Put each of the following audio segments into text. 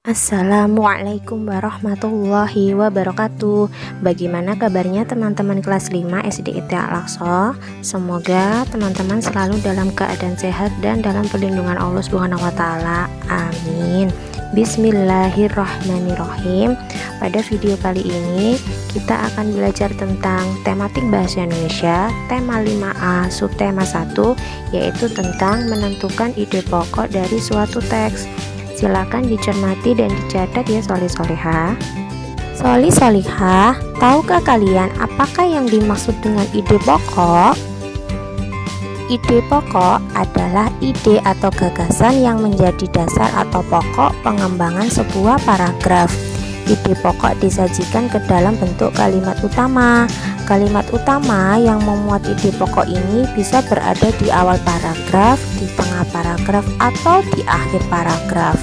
Assalamualaikum warahmatullahi wabarakatuh. Bagaimana kabarnya teman-teman kelas 5 SD IT Al-Aqsa? Semoga teman-teman selalu dalam keadaan sehat dan dalam perlindungan Allah Subhanahu wa taala. Amin. Bismillahirrahmanirrahim. Pada video kali ini kita akan belajar tentang tematik bahasa Indonesia, tema 5A, subtema 1, yaitu tentang menentukan ide pokok dari suatu teks. Silakan dicermati dan dicatat ya soli-solihah. Soli-solihah, tahukah kalian apakah yang dimaksud dengan ide pokok? Ide pokok adalah ide atau gagasan yang menjadi dasar atau pokok pengembangan sebuah paragraf. Ide pokok disajikan ke dalam bentuk kalimat utama. Kalimat utama yang memuat ide pokok ini bisa berada di awal paragraf, di tengah paragraf, atau di akhir paragraf.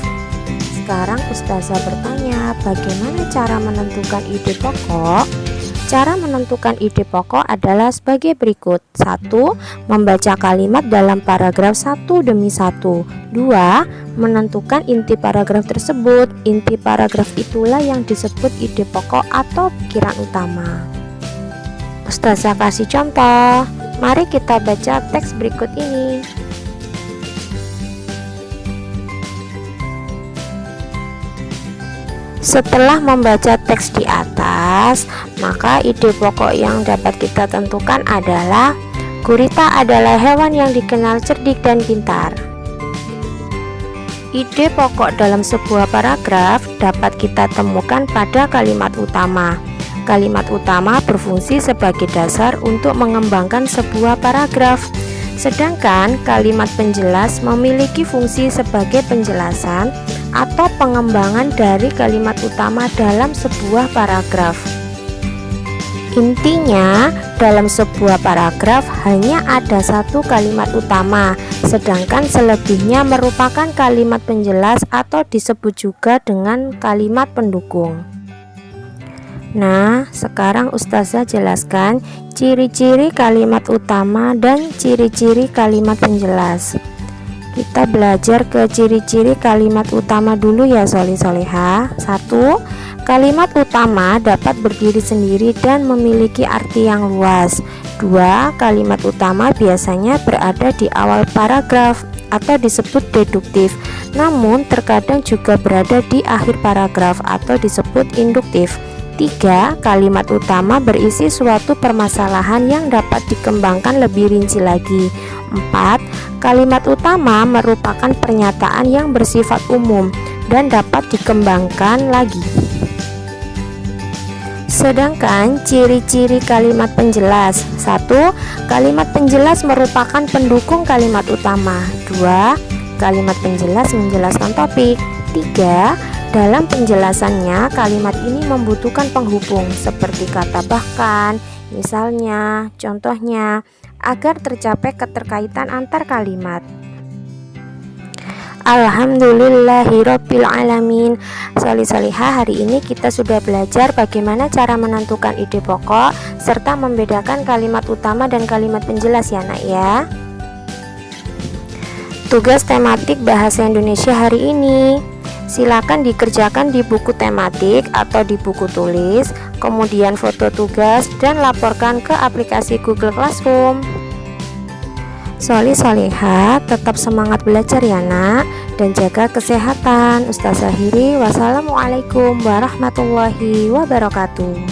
Sekarang Ustazah bertanya, bagaimana cara menentukan ide pokok? Cara menentukan ide pokok adalah sebagai berikut. 1. Membaca kalimat dalam paragraf satu demi satu. 2. Menentukan inti paragraf tersebut. Inti paragraf itulah yang disebut ide pokok atau pikiran utama. Ustazah kasih contoh. Mari kita baca teks berikut ini. Setelah membaca teks di atas, maka ide pokok yang dapat kita tentukan adalah gurita adalah hewan yang dikenal cerdik dan pintar. Ide pokok dalam sebuah paragraf dapat kita temukan pada kalimat utama. Kalimat utama berfungsi sebagai dasar untuk mengembangkan sebuah paragraf. Sedangkan kalimat penjelas memiliki fungsi sebagai penjelasan atau pengembangan dari kalimat utama dalam sebuah paragraf. Intinya, dalam sebuah paragraf hanya ada satu kalimat utama, sedangkan selebihnya merupakan kalimat penjelas atau disebut juga dengan kalimat pendukung. Nah, sekarang Ustazah jelaskan ciri-ciri kalimat utama dan ciri-ciri kalimat penjelas. Kita belajar ke ciri-ciri kalimat utama dulu ya soli-solihah. 1. Kalimat utama dapat berdiri sendiri dan memiliki arti yang luas. 2. Kalimat utama biasanya berada di awal paragraf atau disebut deduktif, namun terkadang juga berada di akhir paragraf atau disebut induktif. 3. Kalimat utama berisi suatu permasalahan yang dapat dikembangkan lebih rinci lagi. 4. Kalimat utama merupakan pernyataan yang bersifat umum dan dapat dikembangkan lagi. Sedangkan ciri-ciri kalimat penjelas. 1. Kalimat penjelas merupakan pendukung kalimat utama. 2. Kalimat penjelas menjelaskan topik. 3. Dalam penjelasannya, kalimat ini membutuhkan penghubung seperti kata bahkan, misalnya, contohnya, agar tercapai keterkaitan antar kalimat. Alhamdulillahirabbil alamin. Soli-solihah, hari ini kita sudah belajar bagaimana cara menentukan ide pokok serta membedakan kalimat utama dan kalimat penjelas ya nak ya. Tugas tematik bahasa Indonesia hari ini, silakan dikerjakan di buku tematik atau di buku tulis, kemudian foto tugas dan laporkan ke aplikasi Google Classroom. Soli-solihah, tetap semangat belajar ya nak, dan jaga kesehatan. Ustazah akhiri, wassalamualaikum warahmatullahi wabarakatuh.